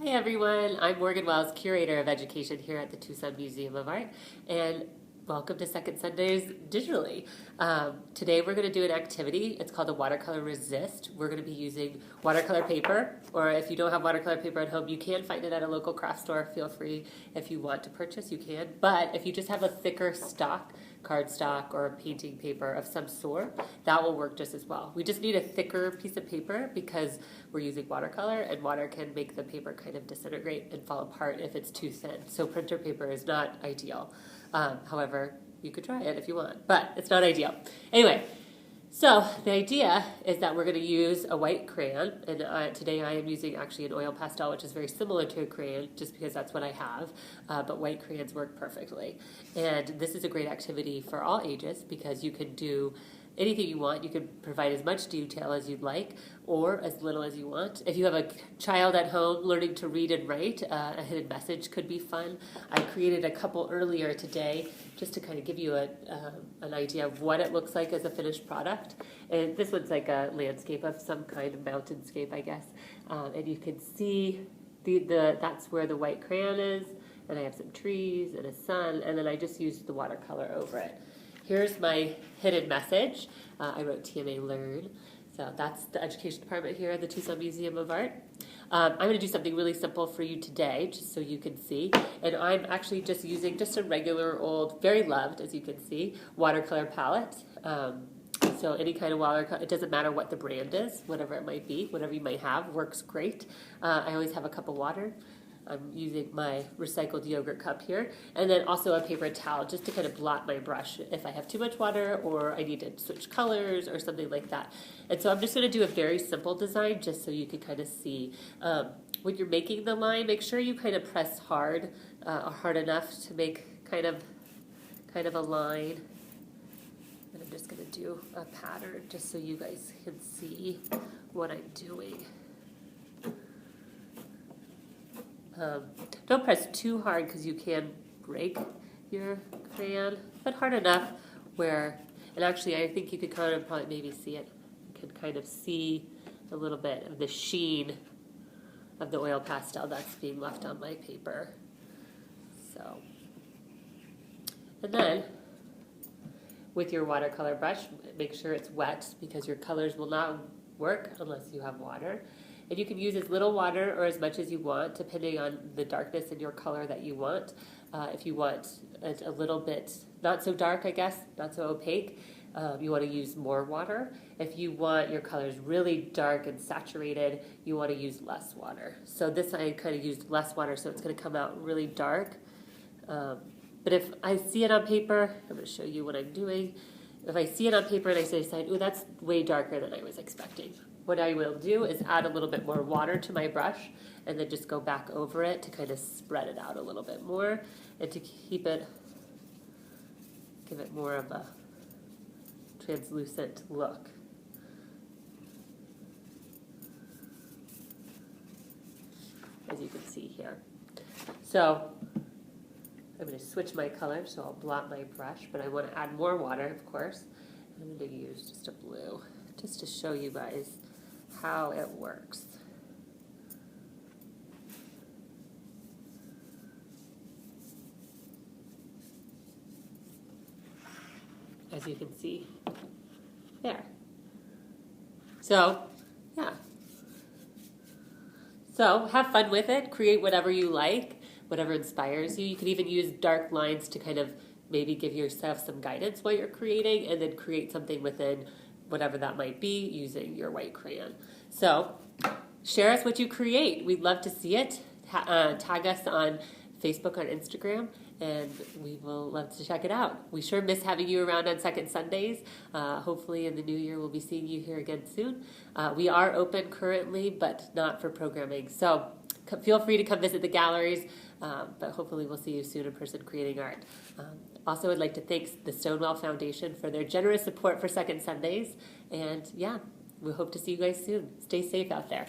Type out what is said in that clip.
Hi everyone, I'm Morgan Wells, curator of education here at the Tucson Museum of Art, and welcome to Second SundAZe Digitally. Today we're going to do an activity. It's called a watercolor resist. We're going to be using watercolor paper, or if you don't have watercolor paper at home, you can find it at a local craft store. Feel free, if you want to purchase, you can. But if you just have a thicker stock, cardstock or painting paper of some sort, that will work just as well. We just need a thicker piece of paper because we're using watercolor, and water can make the paper kind of disintegrate and fall apart if it's too thin. So printer paper is not ideal. However, you could try it if you want, but it's not ideal. Anyway, so the idea is that we're going to use a white crayon, and today I am using actually an oil pastel, which is very similar to a crayon, just because that's what I have, but white crayons work perfectly. And this is a great activity for all ages because you can do anything you want. You can provide as much detail as you'd like or as little as you want. If you have a child at home learning to read and write, a hidden message could be fun. I created a couple earlier today just to kind of give you an idea of what it looks like as a finished product. And this one's like a landscape of some kind of mountainscape, I guess. And you can see that's where the white crayon is, and I have some trees and a sun, and then I just used the watercolor over it. Here's my hidden message. I wrote TMA Learn. So that's the education department here at the Tucson Museum of Art. I'm going to do something really simple for you today, just so you can see. And I'm actually just using just a regular old, very loved, as you can see, watercolor palette. So any kind of watercolor, it doesn't matter what the brand is, whatever it might be, whatever you might have, works great. I always have a cup of water. I'm using my recycled yogurt cup here, and then also a paper towel just to kind of blot my brush if I have too much water or I need to switch colors or something like that. And so I'm just going to do a very simple design just so you can kind of see. When you're making the line, make sure you kind of press hard enough to make kind of a line. And I'm just going to do a pattern just so you guys can see what I'm doing. Don't press too hard because you can break your crayon, but hard enough where, and actually I think you could kind of probably maybe see it. You can kind of see a little bit of the sheen of the oil pastel that's being left on my paper. So, and then with your watercolor brush, make sure it's wet because your colors will not work unless you have water. And you can use as little water or as much as you want, depending on the darkness in your color that you want. If you want it a little bit, not so dark, I guess, not so opaque, you want to use more water. If you want your colors really dark and saturated, you want to use less water. So this I kind of used less water, so it's going to come out really dark. But if I see it on paper, I'm going to show you what I'm doing. If I see it on paper and I decide, oh, that's way darker than I was expecting, what I will do is add a little bit more water to my brush and then just go back over it to kind of spread it out a little bit more and to keep it, give it more of a translucent look. As you can see here. So I'm going to switch my color, so I'll blot my brush, but I want to add more water, of course. I'm going to use just a blue, just to show you guys how it works. As you can see there. So, yeah. So have fun with it. Create whatever you like, whatever inspires you. You can even use dark lines to kind of maybe give yourself some guidance while you're creating, and then create something within whatever that might be using your white crayon. So share us what you create. We'd love to see it. Tag us on Facebook or Instagram, and we will love to check it out. We sure miss having you around on Second SundAZe. Hopefully in the new year we'll be seeing you here again soon. We are open currently, but not for programming. So feel free to come visit the galleries, but hopefully we'll see you soon in person creating art. Also, I'd like to thank the Stonewall Foundation for their generous support for Second SundAZe. And yeah, we hope to see you guys soon. Stay safe out there.